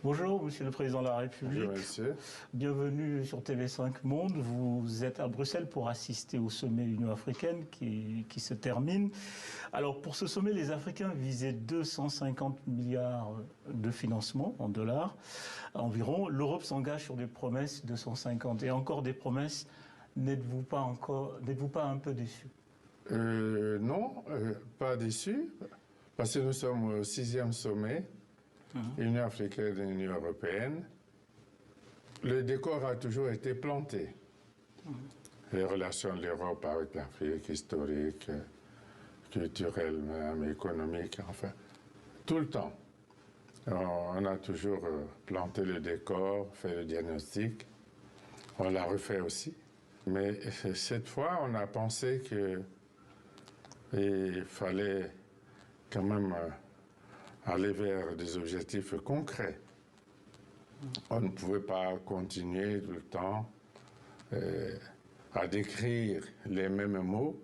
Bonjour, Monsieur le Président de la République. Bonjour, monsieur. Bienvenue sur TV5 Monde. Vous êtes à Bruxelles pour assister au sommet Union africaine qui se termine. Alors, pour ce sommet, les Africains visaient 250 milliards de financement en dollars environ. L'Europe s'engage sur des promesses de 150 et encore des promesses. N'êtes-vous pas un peu déçu? Non, pas déçu, parce que nous sommes au 6e sommet, Union africaine et Union européenne. Le décor a toujours été planté. Les relations de l'Europe avec l'Afrique, historiques, culturelles, même économiques, enfin, tout le temps. On a toujours planté le décor, fait le diagnostic. On l'a refait aussi. Mais cette fois, on a pensé qu'il fallait quand même aller vers des objectifs concrets. On ne pouvait pas continuer tout le temps à décrire les mêmes mots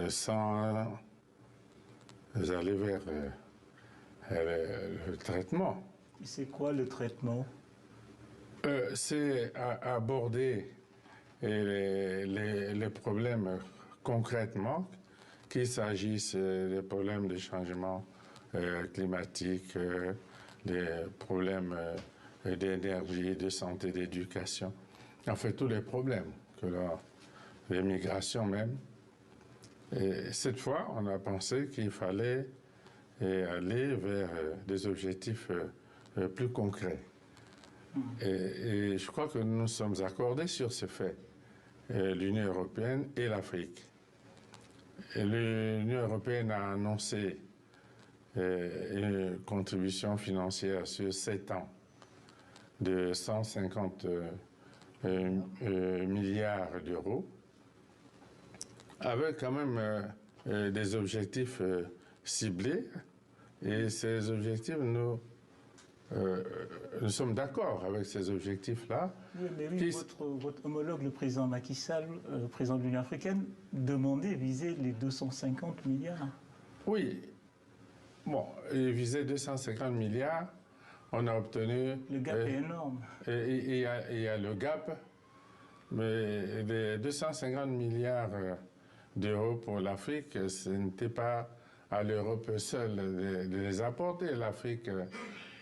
sans aller vers le traitement. C'est quoi le traitement? C'est aborder les problèmes concrètement, qu'il s'agisse des problèmes de changement climatique, des problèmes d'énergie, de santé, d'éducation, en fait tous les problèmes, les migrations même. Et cette fois, on a pensé qu'il fallait aller vers des objectifs plus concrets. Et je crois que nous sommes accordés sur ce fait, l'Union européenne et l'Afrique. L'Union européenne a annoncé une contribution financière sur 7 ans de 150 milliards d'euros, avec quand même des objectifs ciblés. Et ces objectifs, nous sommes d'accord avec ces objectifs-là. Oui, mais oui, votre homologue, le président Macky Sall, président de l'Union africaine, demandait, visait les 250 milliards. Oui. Bon, il visait 250 milliards. On a obtenu... Le gap est énorme. Il y a le gap. Mais les 250 milliards d'euros pour l'Afrique, ce n'était pas à l'Europe seule de les apporter. L'Afrique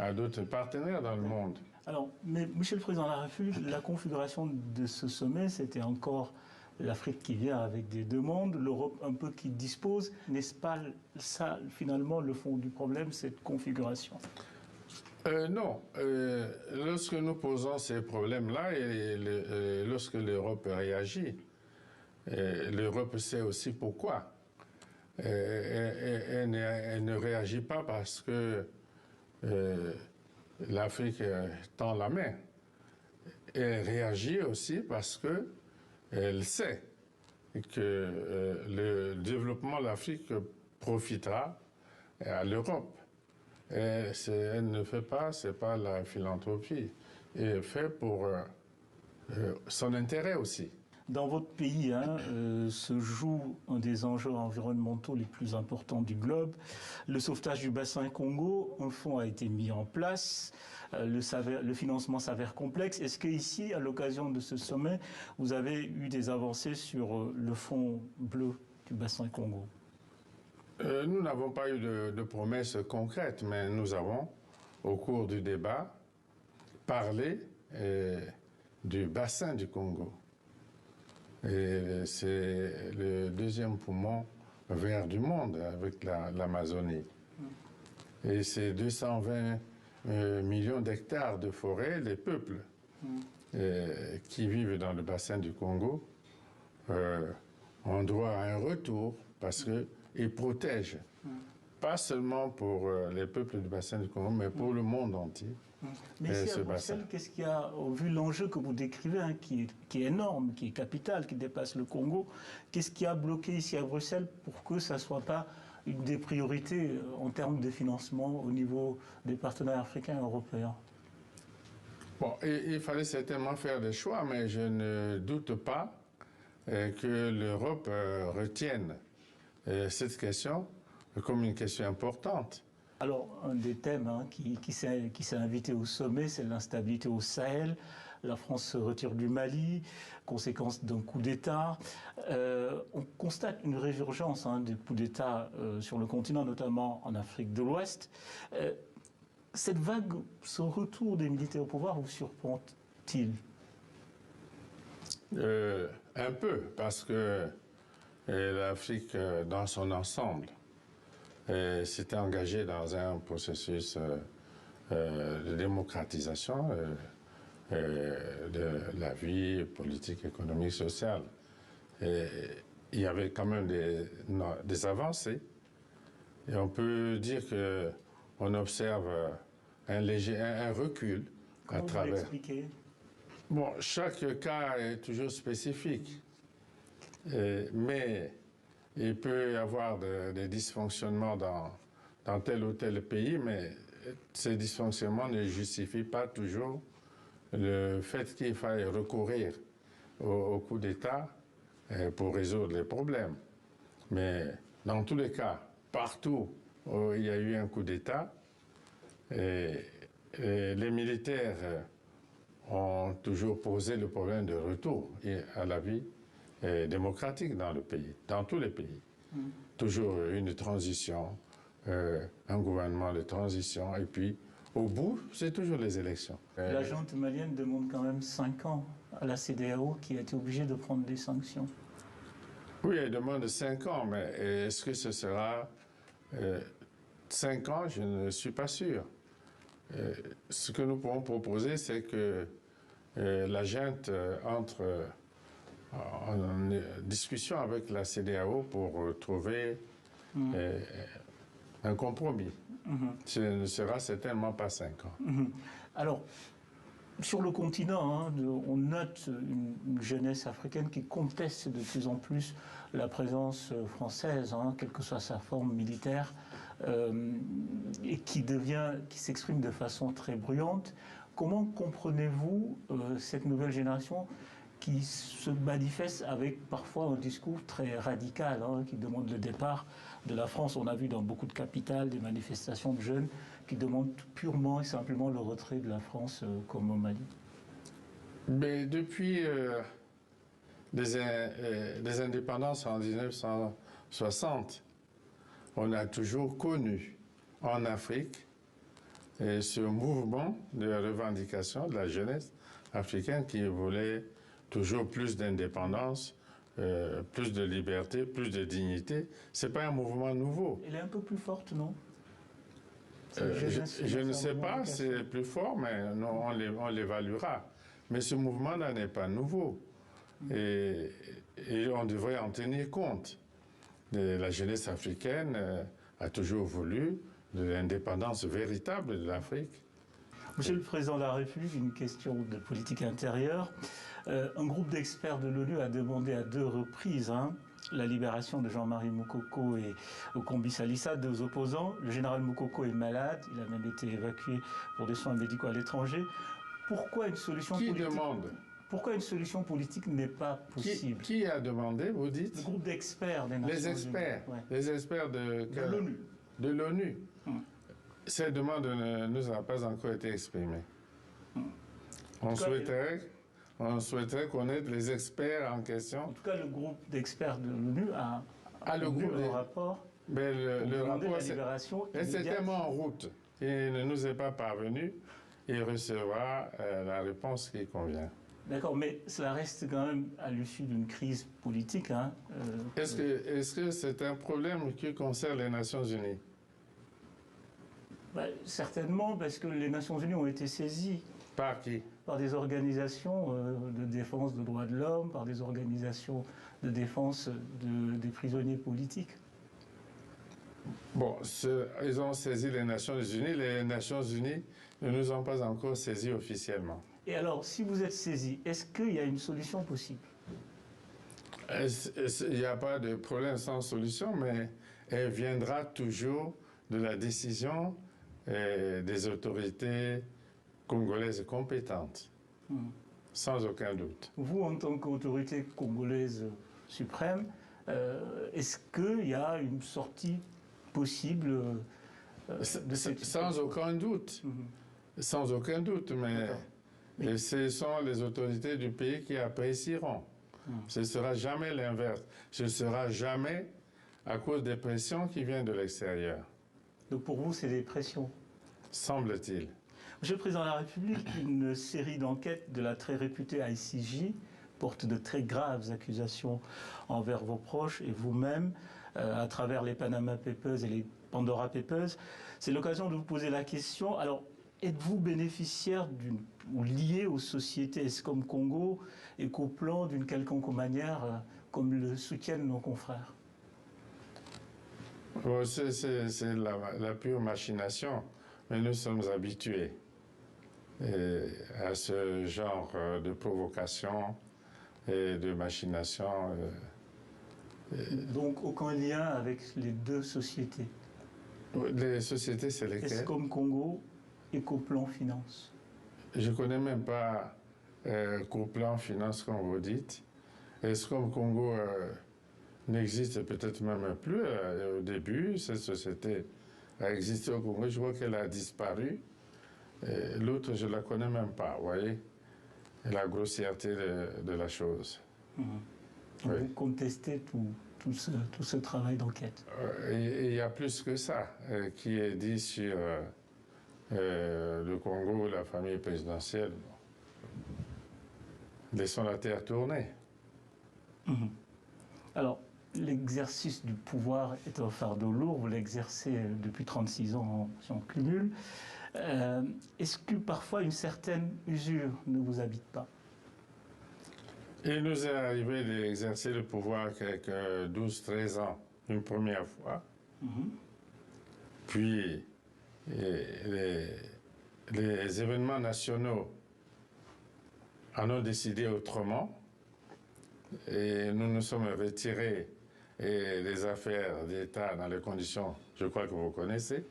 a d'autres partenaires dans le monde. Alors, mais Monsieur le Président de la République, la configuration de ce sommet, c'était encore l'Afrique qui vient avec des demandes, l'Europe un peu qui dispose. N'est-ce pas ça, finalement, le fond du problème, cette configuration? Non. Lorsque nous posons ces problèmes-là, et lorsque l'Europe réagit, l'Europe sait aussi pourquoi. Elle ne réagit pas parce que l'Afrique tend la main. Elle réagit aussi parce qu'elle sait que le développement de l'Afrique profitera à l'Europe. Elle ne fait pas, c'est pas la philanthropie. Elle fait pour son intérêt aussi. Dans votre pays, se joue un des enjeux environnementaux les plus importants du globe, le sauvetage du bassin Congo. Un fonds a été mis en place, le financement s'avère complexe. Est-ce qu'ici, à l'occasion de ce sommet, vous avez eu des avancées sur le fonds bleu du bassin Congo? Nous n'avons pas eu de promesses concrètes, mais nous avons, au cours du débat, parlé du bassin du Congo. Et c'est le deuxième poumon vert du monde avec l'Amazonie. Et c'est 220 millions d'hectares de forêt, les peuples qui vivent dans le bassin du Congo ont droit à un retour parce qu'ils protègent, pas seulement pour les peuples du bassin du Congo, mais pour le monde entier. Mais ici à Bruxelles, qu'est-ce qu'il y a, vu l'enjeu que vous décrivez, qui est énorme, qui est capital, qui dépasse le Congo, qu'est-ce qui a bloqué ici à Bruxelles pour que ça ne soit pas une des priorités en termes de financement au niveau des partenaires africains et européens? Bon, il fallait certainement faire des choix, mais je ne doute pas que l'Europe retienne cette question comme une question importante. Alors, un des thèmes qui s'est invité au sommet, c'est l'instabilité au Sahel. La France se retire du Mali, conséquence d'un coup d'État. On constate une résurgence des coups d'État sur le continent, notamment en Afrique de l'Ouest. Cette vague, ce retour des militaires au pouvoir, vous surprend-il? Un peu, parce que l'Afrique, dans son ensemble, s'était engagée dans un processus de démocratisation de la vie politique, économique, sociale. Et il y avait quand même des avancées. Et on peut dire qu'on observe un recul Comment à travers. vous l'expliquez? Bon, chaque cas est toujours spécifique, mais il peut y avoir des dysfonctionnements dans tel ou tel pays, mais ces dysfonctionnements ne justifient pas toujours le fait qu'il faille recourir au coup d'État pour résoudre les problèmes. Mais dans tous les cas, partout où il y a eu un coup d'État, les militaires ont toujours posé le problème de retour à la vie démocratique dans le pays, dans tous les pays. Toujours une transition, un gouvernement de transition, et puis au bout, c'est toujours les élections. La junte malienne demande quand même 5 ans à la CEDEAO qui a été obligée de prendre des sanctions. Oui, elle demande 5 ans, mais est-ce que ce sera 5 ans? Je ne suis pas sûr. Ce que nous pouvons proposer, c'est que la junte entre en discussion avec la CEDEAO pour trouver un compromis. Ce ne sera certainement pas 5 ans. Alors, sur le continent, on note une jeunesse africaine qui conteste de plus en plus la présence française, quelle que soit sa forme militaire, et qui s'exprime de façon très bruyante. Comment comprenez-vous cette nouvelle génération qui se manifeste avec parfois un discours très radical, qui demande le départ de la France? On a vu dans beaucoup de capitales des manifestations de jeunes qui demandent purement et simplement le retrait de la France comme au Mali. Mais depuis les indépendances en 1960, on a toujours connu en Afrique ce mouvement de revendication de la jeunesse africaine qui voulait toujours plus d'indépendance, plus de liberté, plus de dignité. Ce n'est pas un mouvement nouveau. Elle est un peu plus forte, non? Je ne sais pas si c'est plus fort, mais non, on l'évaluera. Mais ce mouvement-là n'est pas nouveau. Et on devrait en tenir compte. La jeunesse africaine a toujours voulu de l'indépendance véritable de l'Afrique. Monsieur le Président de la République, une question de politique intérieure. Un groupe d'experts de l'ONU a demandé à 2 reprises la libération de Jean-Marie Moukoko et Okombi Salissa, 2 opposants. Le général Moukoko est malade, il a même été évacué pour des soins médicaux à l'étranger. Pourquoi une solution politique demande? Pourquoi une solution politique n'est pas possible? Qui a demandé, vous dites? Le groupe d'experts des Nations Unies. Les experts. Ouais. Les experts de l'ONU. De l'ONU. Cette demande ne nous a pas encore été exprimée. On souhaiterait connaître les experts en question. En tout cas, le groupe d'experts de l'ONU a un rapport. Mais le rapport, la libération c'est tellement en route. Il ne nous est pas parvenu. Il recevra la réponse qui convient. D'accord, mais cela reste quand même à l'issue d'une crise politique. Est-ce que c'est un problème qui concerne les Nations Unies? Certainement, parce que les Nations Unies ont été saisies. Par qui? Par des organisations de défense des droits de l'homme, par des organisations de défense des prisonniers politiques. Bon, ils ont saisi les Nations Unies. Les Nations Unies ne nous ont pas encore saisis officiellement. Et alors, si vous êtes saisis, est-ce qu'il y a une solution possible? Il n'y a pas de problème sans solution, mais elle viendra toujours de la décision des autorités congolaises compétentes, sans aucun doute. Vous, en tant qu'autorité congolaise suprême, est-ce qu'il y a une sortie possible Sans aucun doute. Sans aucun doute, mais ce sont les autorités du pays qui apprécieront. Ce ne sera jamais l'inverse. Ce ne sera jamais à cause des pressions qui viennent de l'extérieur. Donc pour vous, c'est des pressions? Semble-t-il. Monsieur le Président de la République, une série d'enquêtes de la très réputée ICJ porte de très graves accusations envers vos proches et vous-même à travers les Panama Papers et les Pandora Papers. C'est l'occasion de vous poser la question. Alors, êtes-vous bénéficiaire ou lié aux sociétés Escom Congo, Ecoplan, d'une quelconque manière, comme le soutiennent nos confrères? Bon, c'est la pure machination, mais nous sommes habitués à ce genre de provocation et de machination. Donc aucun lien avec les deux sociétés? Les sociétés, c'est lesquelles? Escom Congo, Ecoplan Finance. Je ne connais même pas Ecoplan Finance, comme vous dites. Escom Congo n'existe peut-être même plus. Au début, cette société a existé au Congo. Je crois qu'elle a disparu. L'autre, je ne la connais même pas, vous voyez, la grossièreté de la chose. Oui. Vous contestez tout ce travail d'enquête? Il y a plus que ça qui est dit sur le Congo, la famille présidentielle. Laissons la terre tourner. Alors, l'exercice du pouvoir est un fardeau lourd. Vous l'exercez depuis 36 ans si on cumule. Est-ce que parfois une certaine usure ne vous habite pas? Il nous est arrivé d'exercer le pouvoir quelques 12-13 ans, une première fois. Puis, les événements nationaux en ont décidé autrement. Et nous nous sommes retirés des affaires d'État dans les conditions, je crois que vous connaissez.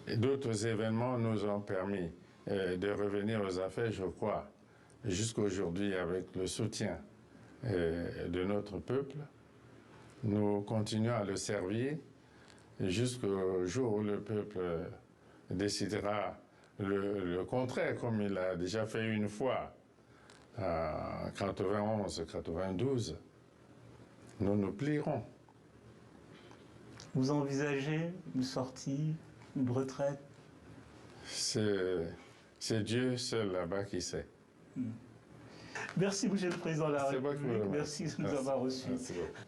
Et d'autres événements nous ont permis de revenir aux affaires, je crois, jusqu'aujourd'hui avec le soutien de notre peuple. Nous continuons à le servir jusqu'au jour où le peuple décidera le contraire, comme il a déjà fait une fois, en 91-92. Nous nous plierons. Vous envisagez une sortie, une retraite? C'est Dieu seul là-bas qui sait. Merci, Monsieur le Président de la République. Merci Merci de nous avoir reçus. Merci beaucoup.